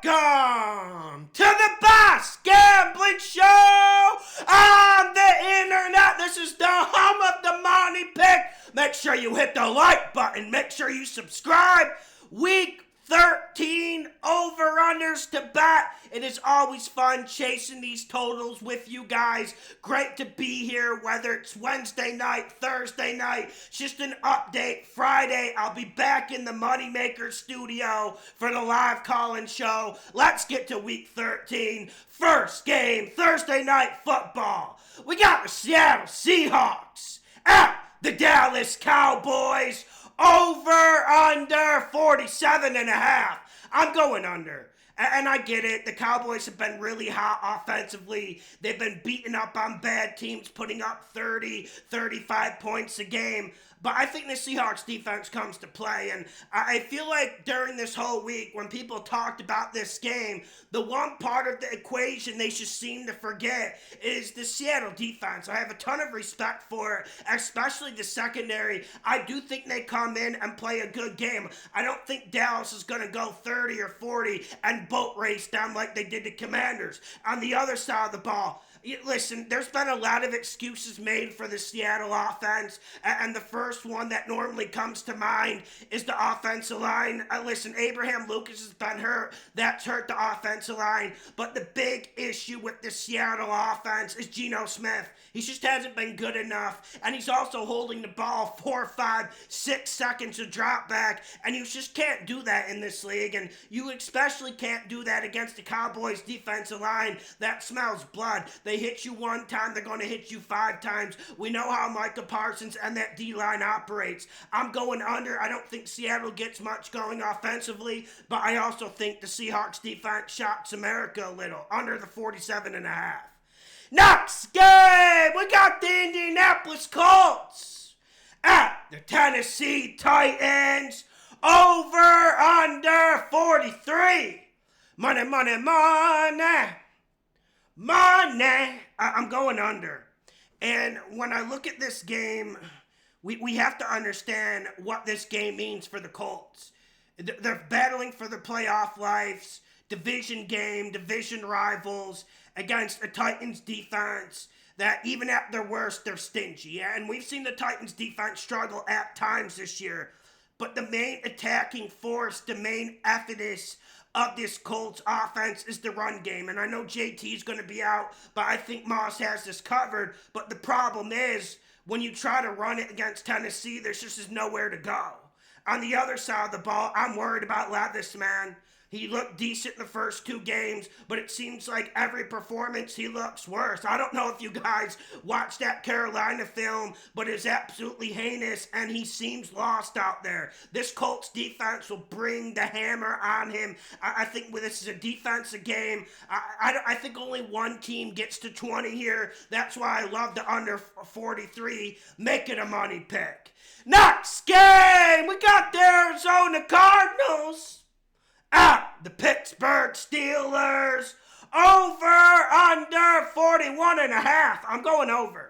Welcome to the best gambling show on the internet. This is the home of the money pick. Make sure you hit the like button. Make sure you subscribe. Week 13 over-unders to bet. It is always fun chasing these totals with you guys. Great to be here, whether it's Wednesday night, Thursday night, just an update. Friday, I'll be back in the Moneymaker studio for the live call-in show. Let's get to week 13. First game, Thursday night football. We got the Seattle Seahawks at the Dallas Cowboys. Over, under, 47.5. I'm going under. And I get it. The Cowboys have been really hot offensively. They've been beating up on bad teams, putting up 30, 35 points a game. But I think the Seahawks defense comes to play. And I feel like during this whole week, when people talked about this game, the one part of the equation they just seem to forget is the Seattle defense. I have a ton of respect for it, especially the secondary. I do think they come in and play a good game. I don't think Dallas is going to go 30 or 40 and boat race them like they did the Commanders. On the other side of the ball, listen, there's been a lot of excuses made for the Seattle offense, and the first one that normally comes to mind is the offensive line. Listen, Abraham Lucas has been hurt. That's hurt the offensive line, but the big issue with the Seattle offense is Geno Smith. He just hasn't been good enough, and he's also holding the ball 4, 5, 6 seconds to drop back, and you just can't do that in this league, and you especially can't do that against the Cowboys defensive line that smells blood. They hit you one time, they're going to hit you 5 times. We know how Micah Parsons and that D-line operates. I'm going under. I don't think Seattle gets much going offensively, but I also think the Seahawks defense shocks America a little. Under the 47.5. Next game, we got the Indianapolis Colts at the Tennessee Titans. Over, under, 43. Money, money, money. Money. I'm going under. And when I look at this game, we have to understand what this game means for the Colts. They're battling for their playoff lives, division game, division rivals against a Titans defense that even at their worst, they're stingy. And we've seen the Titans defense struggle at times this year. But the main attacking force, the main impetus of this Colts offense is the run game. And I know JT's going to be out, but I think Moss has this covered. But the problem is, when you try to run it against Tennessee, there's just nowhere to go. On the other side of the ball, I'm worried about Levis, man. He looked decent in the first 2 games, but it seems like every performance he looks worse. I don't know if you guys watched that Carolina film, but it's absolutely heinous, and he seems lost out there. This Colts defense will bring the hammer on him. I think this is a defensive game. I think only one team gets to 20 here. That's why I love the under 43. Make it a money pick. Next game, we got the Arizona Cardinals at the Pittsburgh Steelers. Over, under, 41.5. I'm going over.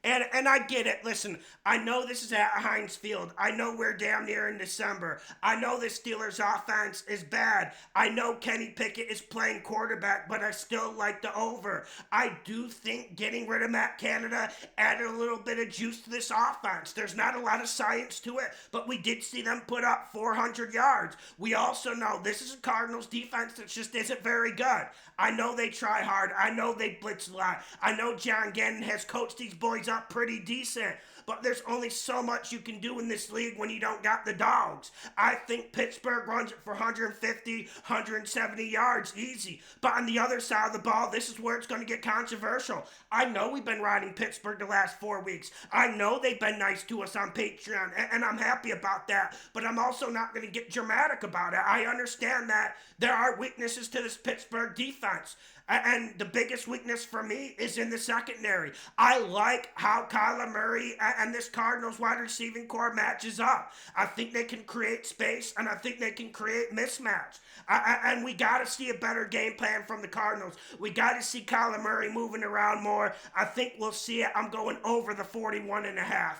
And I get it. Listen, I know this is at Heinz Field. I know we're damn near in December. I know the Steelers offense is bad. I know Kenny Pickett is playing quarterback, but I still like the over. I do think getting rid of Matt Canada added a little bit of juice to this offense. There's not a lot of science to it, but we did see them put up 400 yards. We also know this is a Cardinals defense that just isn't very good. I know they try hard. I know they blitz a lot. I know John Gannon has coached these boys up pretty decent, but there's only so much you can do in this league when you don't got the dogs. I think Pittsburgh runs it for 150, 170 yards easy. But on the other side of the ball, this is where it's going to get controversial. I know we've been riding Pittsburgh the last 4 weeks. I know they've been nice to us on Patreon, and I'm happy about that. But I'm also not going to get dramatic about it. I understand that there are weaknesses to this Pittsburgh defense. And the biggest weakness for me is in the secondary. I like how Kyler Murray and this Cardinals wide receiving core matches up. I think they can create space, and I think they can create mismatch. And we got to see a better game plan from the Cardinals. We got to see Kyler Murray moving around more. I think we'll see it. I'm going over the 41.5.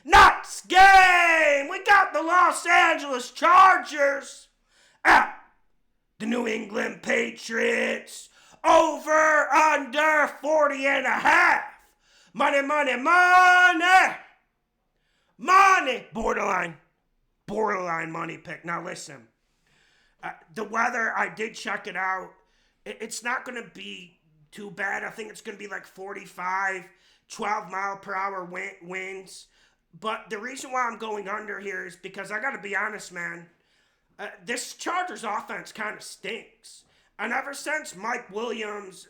Next game, we got the Los Angeles Chargers at the New England Patriots. Over, under 40 and a half. Money, money, money. Money. Borderline money pick. Now listen, the weather, I did check it out. It's not going to be too bad. I think it's going to be like 45, 12 mile per hour winds. But the reason why I'm going under here is because I got to be honest, man. This Chargers offense kind of stinks. And ever since Mike Williams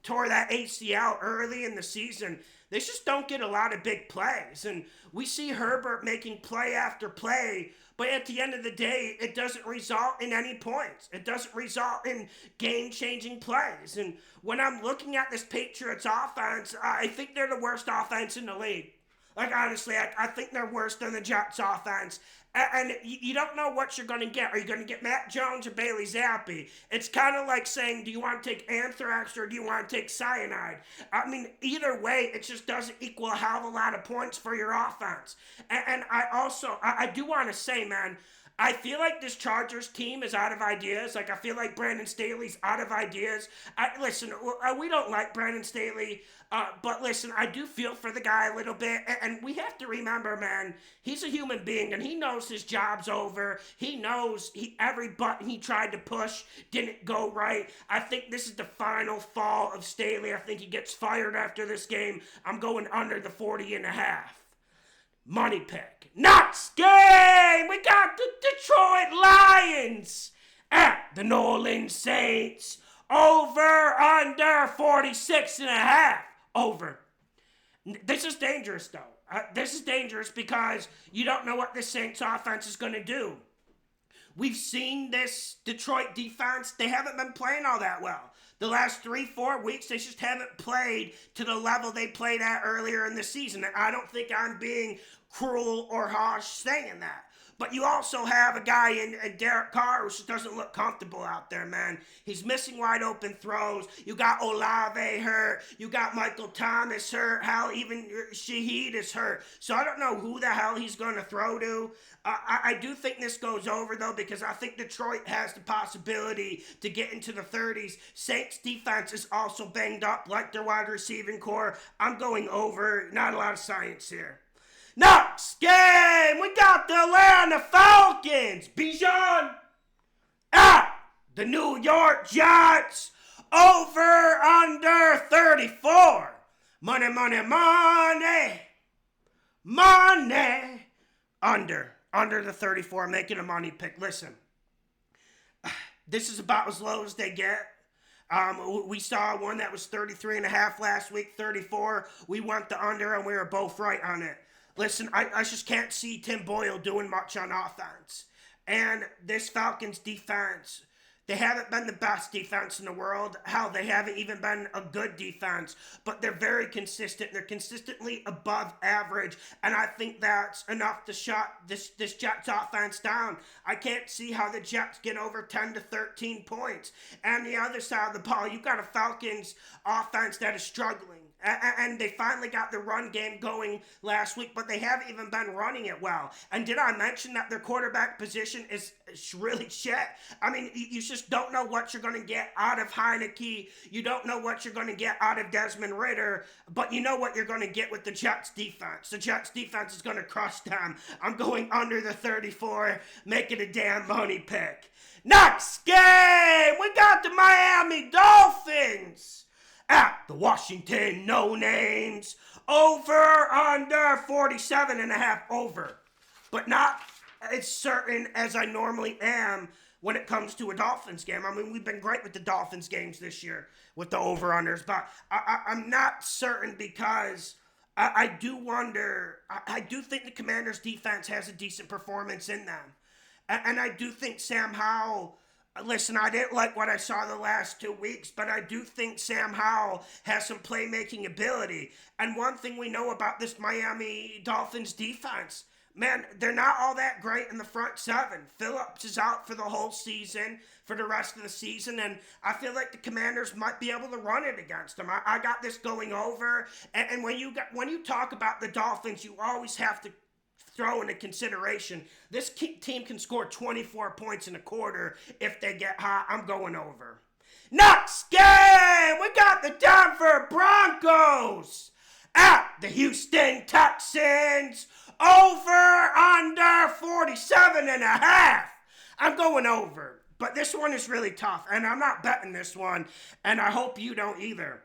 tore that ACL early in the season, they just don't get a lot of big plays. And we see Herbert making play after play, but at the end of the day, it doesn't result in any points. It doesn't result in game-changing plays. And when I'm looking at this Patriots offense, I think they're the worst offense in the league. Like, honestly, I think they're worse than the Jets offense. And you don't know what you're going to get. Are you going to get Matt Jones or Bailey Zappi? It's kind of like saying, do you want to take anthrax or do you want to take cyanide? I mean, either way, it just doesn't equal a hell of a lot of points for your offense. And I do want to say, man, I feel like this Chargers team is out of ideas. Like, I feel like Brandon Staley's out of ideas. Listen, we don't like Brandon Staley, but listen, I do feel for the guy a little bit. And we have to remember, man, he's a human being, and he knows his job's over. He knows every button he tried to push didn't go right. I think this is the final fall of Staley. I think he gets fired after this game. I'm going under the 40 and a half. Money pick. Next game, we got the Detroit Lions at the New Orleans Saints. Over, under 46 and a half. Over. This is dangerous, though. This is dangerous because you don't know what the Saints offense is going to do. We've seen this Detroit defense. They haven't been playing all that well. The last 3-4 weeks, they just haven't played to the level they played at earlier in the season. And I don't think I'm being cruel or harsh saying that. But you also have a guy in Derek Carr who just doesn't look comfortable out there, man. He's missing wide open throws. You got Olave hurt. You got Michael Thomas hurt. Hell, even Shaheed is hurt. So I don't know who the hell he's going to throw to. I do think this goes over, though, because I think Detroit has the possibility to get into the 30s. Saints defense is also banged up like their wide receiving core. I'm going over. Not a lot of science here. Next game, we got the Atlanta Falcons. Bijan at the New York Jets. Over, under 34. Money, money, money. Money. Under the 34, making a money pick. Listen, this is about as low as they get. We saw one that was 33 and a half last week, 34. We went the under, and we were both right on it. Listen, I just can't see Tim Boyle doing much on offense. And this Falcons defense, they haven't been the best defense in the world. Hell, they haven't even been a good defense. But they're very consistent. They're consistently above average. And I think that's enough to shut this Jets offense down. I can't see how the Jets get over 10 to 13 points. And the other side of the ball, you got a Falcons offense that is struggling. And they finally got the run game going last week, but they haven't even been running it well. And did I mention that their quarterback position is really shit? I mean, you just don't know what you're going to get out of Heineke. You don't know what you're going to get out of Desmond Ridder, but you know what you're going to get with the Jets defense. The Jets defense is going to crush them. I'm going under the 34, making a damn money pick. Next game, we got the Miami Dolphins at the Washington No Names. Over, under 47 and a half, over. But not as certain as I normally am when it comes to a Dolphins game. I mean, we've been great with the Dolphins games this year with the over-unders, but I'm not certain because I do wonder, I do think the Commanders' defense has a decent performance in them. And I do think Sam Howell, listen, I didn't like what I saw the last 2 weeks, but I do think Sam Howell has some playmaking ability. And one thing we know about this Miami Dolphins defense, man, they're not all that great in the front seven. Phillips is out for the whole season, for the rest of the season, and I feel like the Commanders might be able to run it against them. I got this going over, and when you talk about the Dolphins, you always have to throw into consideration. This team can score 24 points in a quarter if they get hot. I'm going over. Next game, we got the Denver Broncos at the Houston Texans. Over under 47.5. I'm going over. But this one is really tough, and I'm not betting this one, and I hope you don't either.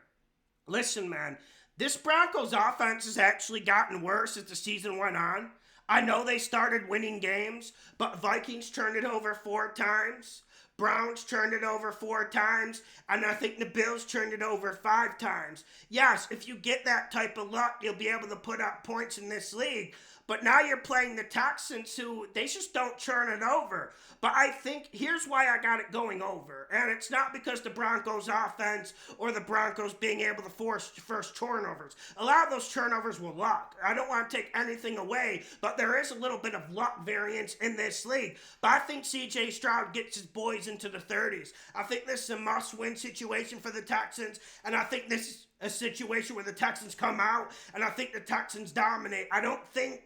Listen, man, this Broncos offense has actually gotten worse as the season went on. I know they started winning games, but Vikings turned it over 4 times. Browns turned it over 4 times, and I think the Bills turned it over 5 times. Yes, if you get that type of luck, you'll be able to put up points in this league. But now you're playing the Texans, who they just don't turn it over. But I think here's why I got it going over. And it's not because the Broncos offense or the Broncos being able to force first turnovers. A lot of those turnovers were luck. I don't want to take anything away, but there is a little bit of luck variance in this league. But I think C.J. Stroud gets his boys into the 30s. I think this is a must-win situation for the Texans, and I think this is a situation where the Texans come out, and I think the Texans dominate. I don't think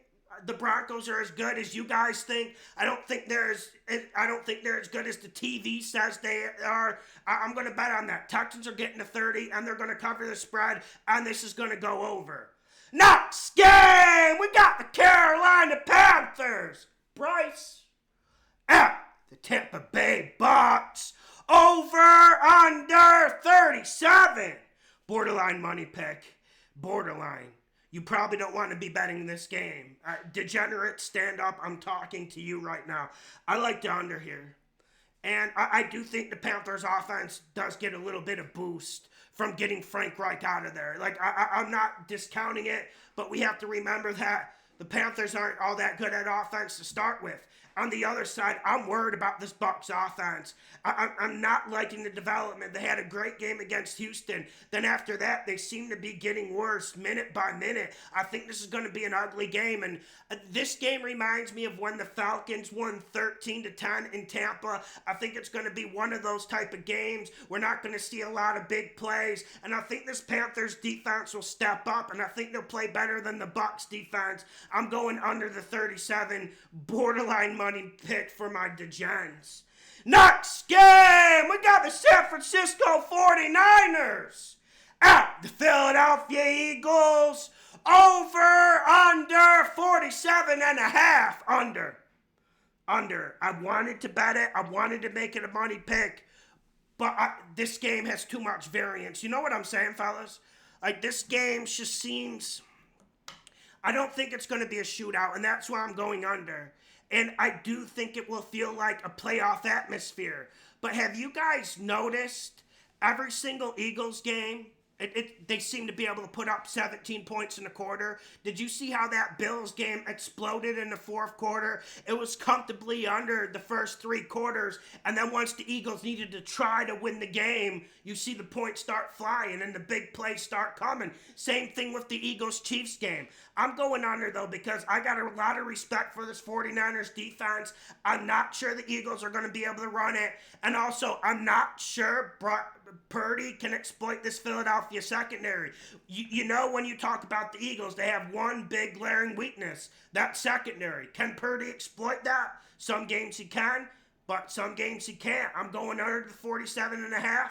the Broncos are as good as you guys think. I don't think they're as good as the TV says they are. I'm going to bet on that. Texans are getting to 30, and they're going to cover the spread, and this is going to go over. Next game, we got the Carolina Panthers. Bryce at the Tampa Bay Bucks. Over under 37. Borderline money pick. Borderline. You probably don't want to be betting this game. Degenerate, stand up. I'm talking to you right now. I like the under here. And I do think the Panthers offense does get a little bit of boost from getting Frank Reich out of there. Like, I'm not discounting it, but we have to remember that the Panthers aren't all that good at offense to start with. On the other side, I'm worried about this Bucs offense. I'm not liking the development. They had a great game against Houston. Then after that, they seem to be getting worse minute by minute. I think this is going to be an ugly game. And this game reminds me of when the Falcons won 13-10 in Tampa. I think it's going to be one of those type of games. We're not going to see a lot of big plays. And I think this Panthers defense will step up. And I think they'll play better than the Bucs defense. I'm going under the 37, borderline money pick for my degens. Next game, we got the San Francisco 49ers at the Philadelphia Eagles. Over under 47.5. Under. I wanted to bet it. I wanted to make it a money pick. But this game has too much variance. You know what I'm saying, fellas? Like, this game just seems... I don't think it's going to be a shootout, and that's why I'm going under. And I do think it will feel like a playoff atmosphere. But have you guys noticed every single Eagles game, they seem to be able to put up 17 points in a quarter? Did you see how that Bills game exploded in the fourth quarter? It was comfortably under the first 3 quarters. And then once the Eagles needed to try to win the game, you see the points start flying and the big plays start coming. Same thing with the Eagles-Chiefs game. I'm going under, though, because I got a lot of respect for this 49ers defense. I'm not sure the Eagles are going to be able to run it. And also, I'm not sure Purdy can exploit this Philadelphia secondary. You know, when you talk about the Eagles, they have one big glaring weakness. That's secondary. Can Purdy exploit that? Some games he can, but some games he can't. I'm going under the 47.5.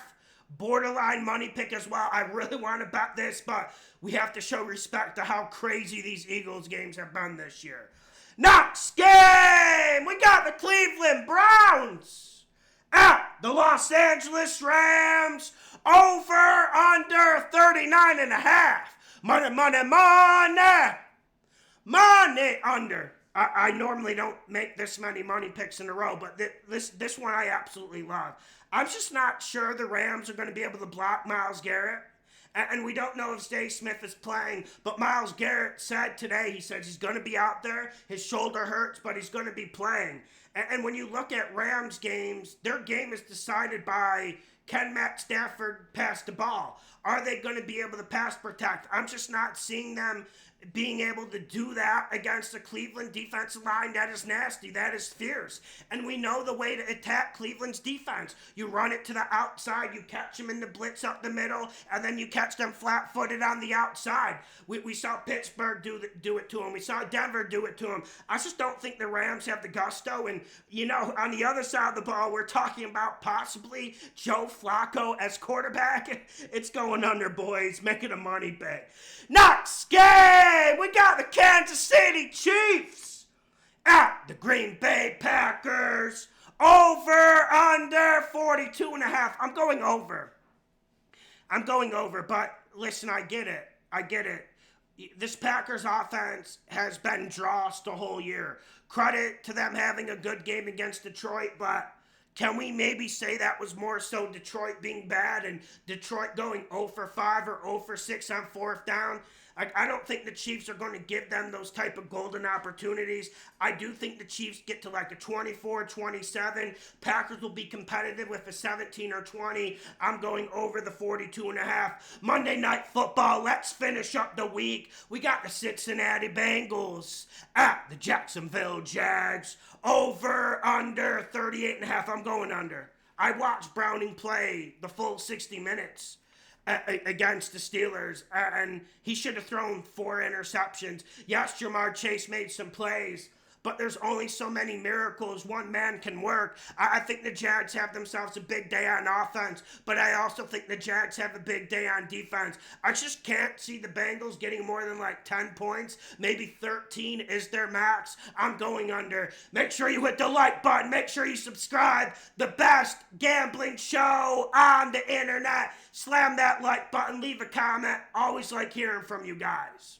Borderline money pick as well. I really want to bet this, but we have to show respect to how crazy these Eagles games have been this year. Next game, we got the Cleveland Browns at the Los Angeles Rams. Over under 39.5. Money under. I normally don't make this many money picks in a row, but this one I absolutely love. I'm just not sure the Rams are going to be able to block Myles Garrett. And we don't know if Zay Smith is playing, but Myles Garrett said today, he said he's going to be out there. His shoulder hurts, but he's going to be playing. And when you look at Rams games, their game is decided by, can Matt Stafford pass the ball? Are they going to be able to pass protect? I'm just not seeing them being able to do that against the Cleveland defensive line, that is nasty. That is fierce. And we know the way to attack Cleveland's defense. You run it to the outside, you catch them in the blitz up the middle, and then you catch them flat-footed on the outside. We saw Pittsburgh do it to them. We saw Denver do it to them. I just don't think the Rams have the gusto. And, on the other side of the ball, we're talking about possibly Joe Flacco as quarterback. It's going under, boys. Make it a money bet. Next game, we got the Kansas City Chiefs at the Green Bay Packers. Over, under 42.5. I'm going over, but listen, I get it. This Packers offense has been dross the whole year. Credit to them having a good game against Detroit, but can we maybe say that was more so Detroit being bad and Detroit going 0 for 5 or 0 for 6 on fourth down? I don't think the Chiefs are going to give them those type of golden opportunities. I do think the Chiefs get to like a 24-27. Packers will be competitive with a 17 or 20. I'm going over the 42.5. Monday Night Football, let's finish up the week. We got the Cincinnati Bengals at the Jacksonville Jags. Over, under 38.5. I'm going under. I watched Browning play the full 60 minutes against the Steelers, and he should have thrown 4 interceptions. Yes, Jamar Chase made some plays, but there's only so many miracles one man can work. I think the Jags have themselves a big day on offense, but I also think the Jags have a big day on defense. I just can't see the Bengals getting more than like 10 points. Maybe 13 is their max. I'm going under. Make sure you hit the like button. Make sure you subscribe. The best gambling show on the internet. Slam that like button. Leave a comment. Always like hearing from you guys.